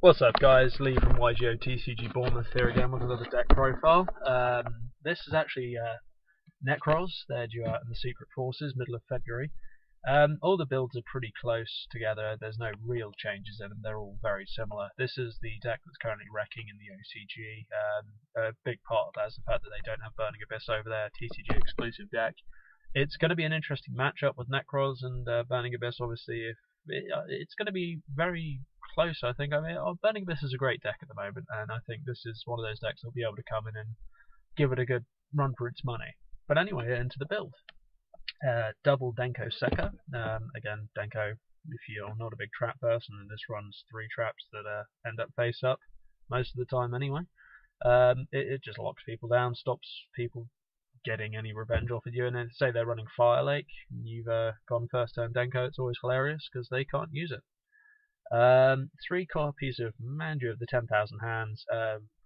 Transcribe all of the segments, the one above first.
What's up guys, Lee from YGO TCG Bournemouth here again with another deck profile. This is actually Nekroz. They're due out in the Secret Forces, middle of February. All the builds are pretty close together, there's no real changes in them, they're all very similar. This is the deck that's currently wrecking in the OCG. A big part of that is the fact that they don't have Burning Abyss over their TCG exclusive deck. It's going to be an interesting matchup with Nekroz and Burning Abyss. Obviously, if it's going to be very close, I think. I mean, Burning Abyss is a great deck at the moment, and I think this is one of those decks that'll be able to come in and give it a good run for its money. But anyway, into the build. Double Denko Sekka. Again, Denko, if you're not a big trap person, and this runs 3 traps that end up face up most of the time anyway. It just locks people down, stops people getting any revenge off of you, and then say they're running Fire Lake and you've gone first turn Denko, it's always hilarious because they can't use it. 3 copies of Manju of the 10,000 Hands,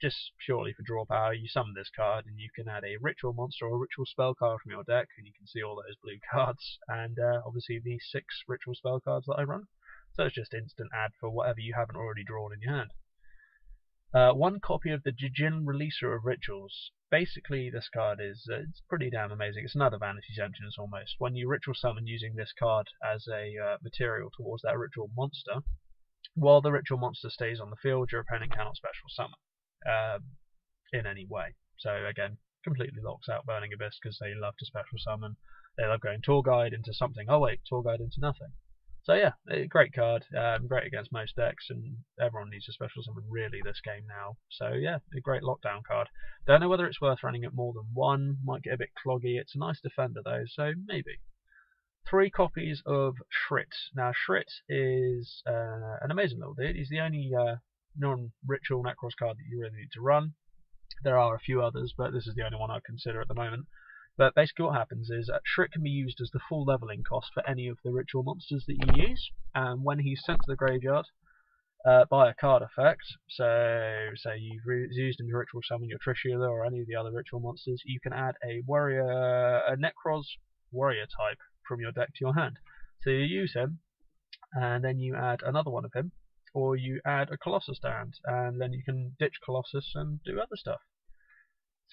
just purely for draw power. You summon this card and you can add a ritual monster or a ritual spell card from your deck, and you can see all those blue cards, and obviously the 6 ritual spell cards that I run. So it's just instant add for whatever you haven't already drawn in your hand. 1 copy of the Jijin Releaser of Rituals. Basically, this card is it's pretty damn amazing. It's another Vanity Semptions almost. When you ritual summon using this card as a material towards that ritual monster, while the ritual monster stays on the field, your opponent cannot special summon in any way. So again, completely locks out Burning Abyss because they love to special summon. They love going Tour Guide into something. Oh wait, Tour Guide into nothing. So yeah, great card, great against most decks, and everyone needs a special summon really this game now. So yeah, a great lockdown card. Don't know whether it's worth running it more than 1, might get a bit cloggy. It's a nice defender though, so maybe. 3 copies of Shrit. Now Shrit is an amazing little dude. He's the only non-ritual Nekroz card that you really need to run. There are a few others, but this is the only one I'd consider at the moment. But basically what happens is Shrit can be used as the full leveling cost for any of the ritual monsters that you use, and when he's sent to the graveyard by a card effect, so say you've used him to ritual summon your Trishula or any of the other ritual monsters, you can add a Nekroz warrior type from your deck to your hand. So you use him, and then you add another one of him, or you add a Colossus stand, and then you can ditch Colossus and do other stuff.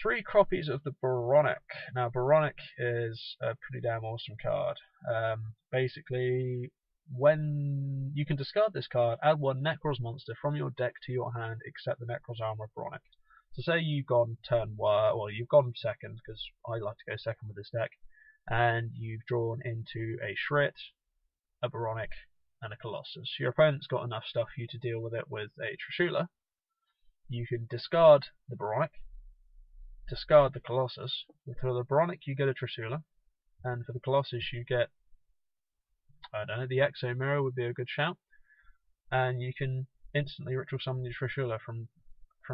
3 copies of the Boronic. Now Boronic is a pretty damn awesome card. Basically, when you can discard this card, add 1 Nekroz monster from your deck to your hand except the Nekroz armor of Boronic. So say you've gone turn 1, well you've gone second, because I like to go second with this deck, and you've drawn into a Shrit, a Boronic, and a Colossus. Your opponent's got enough stuff for you to deal with it with a Trishula. You can discard the Boronic, discard the Colossus. For the Boronic you get a Trishula, and for the Colossus you get, I don't know, the Exo Mirror would be a good shout, and you can instantly ritual summon your Trishula from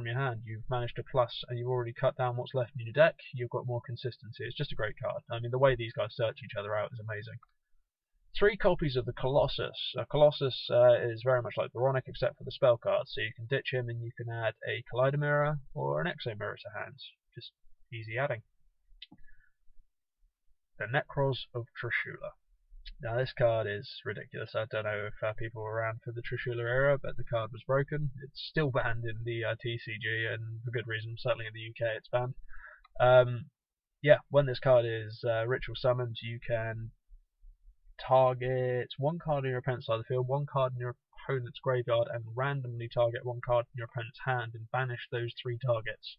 your hand. You've managed to plus, and you've already cut down what's left in your deck. You've got more consistency. It's just a great card. I mean, the way these guys search each other out is amazing. 3 copies of the Colossus. Colossus is very much like Boronic except for the spell cards, so you can ditch him and you can add a Collider Mirror or an Exo Mirror to hands. Just easy adding. The Nekroz of Trishula. Now this card is ridiculous. I don't know if people were around for the Trishula era, but the card was broken. It's still banned in the TCG, and for good reason. Certainly in the UK it's banned. Yeah, when this card is ritual summoned, you can target 1 card in your opponent's side of the field, 1 card in your opponent's graveyard, and randomly target 1 card in your opponent's hand and banish those 3 targets.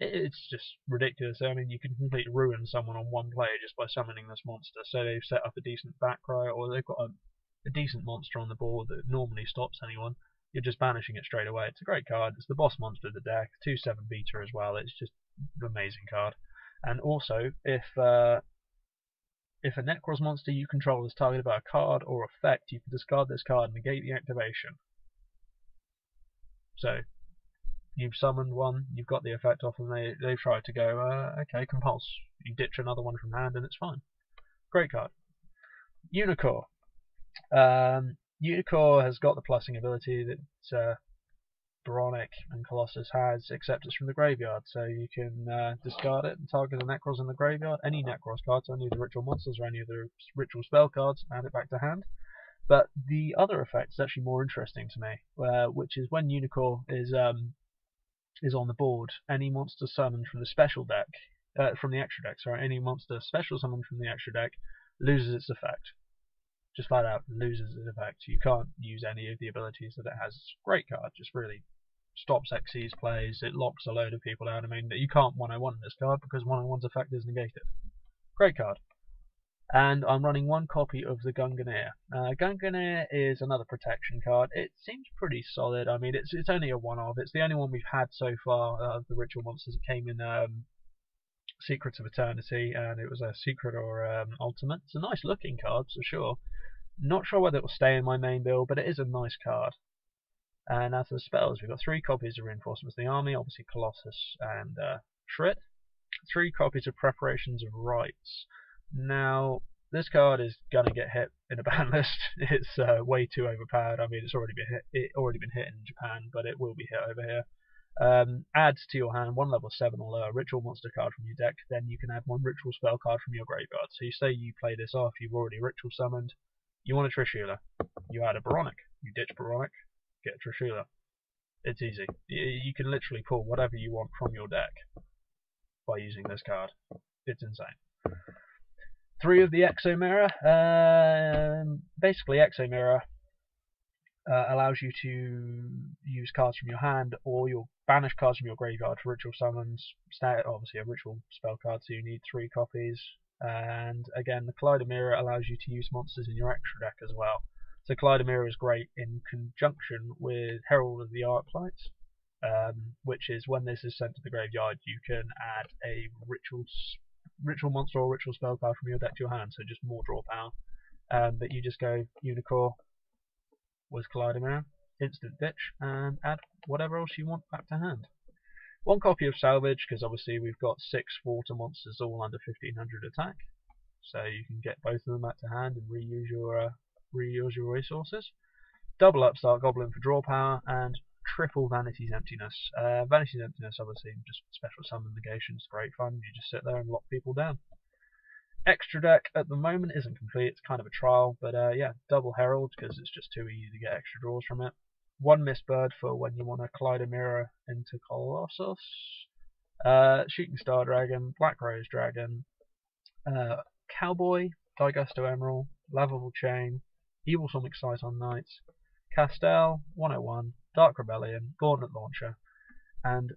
It's just ridiculous. I mean, you can completely ruin someone on 1 player just by summoning this monster. So they've set up a decent back row, or they've got a decent monster on the board that normally stops anyone. You're just banishing it straight away. It's a great card. It's the boss monster of the deck. 2/7 beta as well. It's just an amazing card. And also, if a Nekroz monster you control is targeted by a card or effect, you can discard this card and negate the activation. So you've summoned one, you've got the effect off, and they try to go, okay, compulse. You ditch another one from hand and it's fine. Great card. Unicorn. Unicorn has got the plussing ability that Boronic and Colossus has, except it's from the graveyard, so you can discard it and target the Nekroz in the graveyard. Any Nekroz cards, any of the ritual monsters or any of the ritual spell cards, add it back to hand. But the other effect is actually more interesting to me, which is when Unicorn is on the board, any monster summoned from the special deck, from the extra deck, sorry, any monster special summoned from the extra deck loses its effect. Just flat out loses its effect. You can't use any of the abilities that it has. It's a great card, just really stops Xyz plays, it locks a load of people out. I mean, you can't 101 this card because 101's effect is negated. Great card. And I'm running one copy of the Gunganeer. Gunganeer is another protection card. It seems pretty solid. I mean, it's only a one-off. It's the only one we've had so far of the ritual monsters. It came in Secrets of Eternity, and it was a secret or ultimate. It's a nice looking card for sure. Not sure whether it will stay in my main build, but it is a nice card. And as for the spells, we've got 3 copies of Reinforcements of the Army, obviously Colossus and Shrit. 3 copies of Preparations of Rites. Now, this card is gonna get hit in a ban list. It's way too overpowered. I mean, it's already been hit in Japan, but it will be hit over here. Adds to your hand 1 level 7 or lower ritual monster card from your deck. Then you can add 1 ritual spell card from your graveyard. So you say you play this off, you've already ritual summoned. You want a Trishula. You add a Baronic. You ditch Baronic, get a Trishula. It's easy. You can literally pull whatever you want from your deck by using this card. It's insane. 3 of the Exo Mirror. Basically, Exo Mirror allows you to use cards from your hand, or you'll banish cards from your graveyard for ritual summons. Obviously, a ritual spell card, so you need 3 copies. And again, the Collider Mirror allows you to use monsters in your extra deck as well. So Collider Mirror is great in conjunction with Herald of the Arclight, which is when this is sent to the graveyard, you can add a ritual monster or ritual spell card from your deck to your hand, so just more draw power. But you just go Unicorn with Collider Mirror, instant ditch, and add whatever else you want back to hand. 1 copy of Salvage, because obviously we've got 6 water monsters all under 1500 attack, so you can get both of them back to hand and reuse your resources. Double Upstart Goblin for draw power, and triple Vanity's Emptiness. Vanity's Emptiness, obviously, just special summon negations, great fun. You just sit there and lock people down. Extra deck at the moment isn't complete, it's kind of a trial, but yeah, double Herald because it's just too easy to get extra draws from it. 1 Mistbird for when you want to Collider Mirror into Colossus. Shooting Star Dragon, Black Rose Dragon, Cowboy, Digusto Emerald, Lavable Chain, Evil Sonic Cyton Knights, Castell, 101, Dark Rebellion, Gauntlet Launcher, and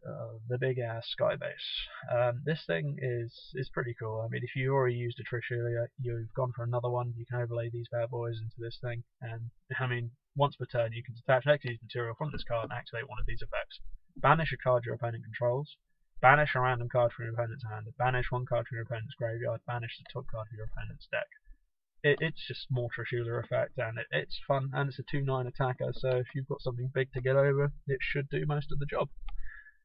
the big ass Skybase. This thing is pretty cool. I mean, if you already used a Trishula, you've gone for another one, you can overlay these bad boys into this thing, and I mean, once per turn you can detach Xyz material from this card and activate one of these effects. Banish a card your opponent controls, banish a random card from your opponent's hand, banish 1 card from your opponent's graveyard, banish the top card from your opponent's deck. It's just more Trishula effect, and it's fun, and it's a 2/9 attacker, so if you've got something big to get over, it should do most of the job.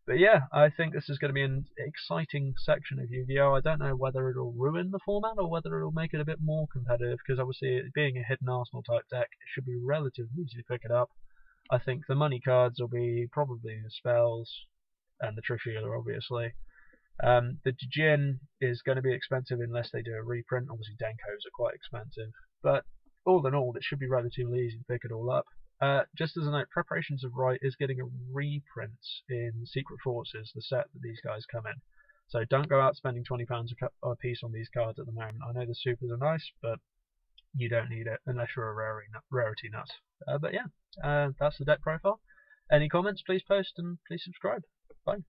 But yeah, I think this is going to be an exciting section of Yu-Gi-Oh! I don't know whether it'll ruin the format or whether it'll make it a bit more competitive, because obviously it being a hidden arsenal type deck, it should be relatively easy to pick it up. I think the money cards will be probably the spells and the Trishula, obviously. The Jin is going to be expensive unless they do a reprint. Obviously Denkos are quite expensive, but all in all it should be relatively easy to pick it all up. Just as a note, Preparations of Right is getting a reprint in Secret Forces, the set that these guys come in. So don't go out spending £20 a piece on these cards at the moment. I know the supers are nice, but you don't need it unless you're a rarity nut. But yeah, that's the deck profile. Any comments, please post and please subscribe. Bye.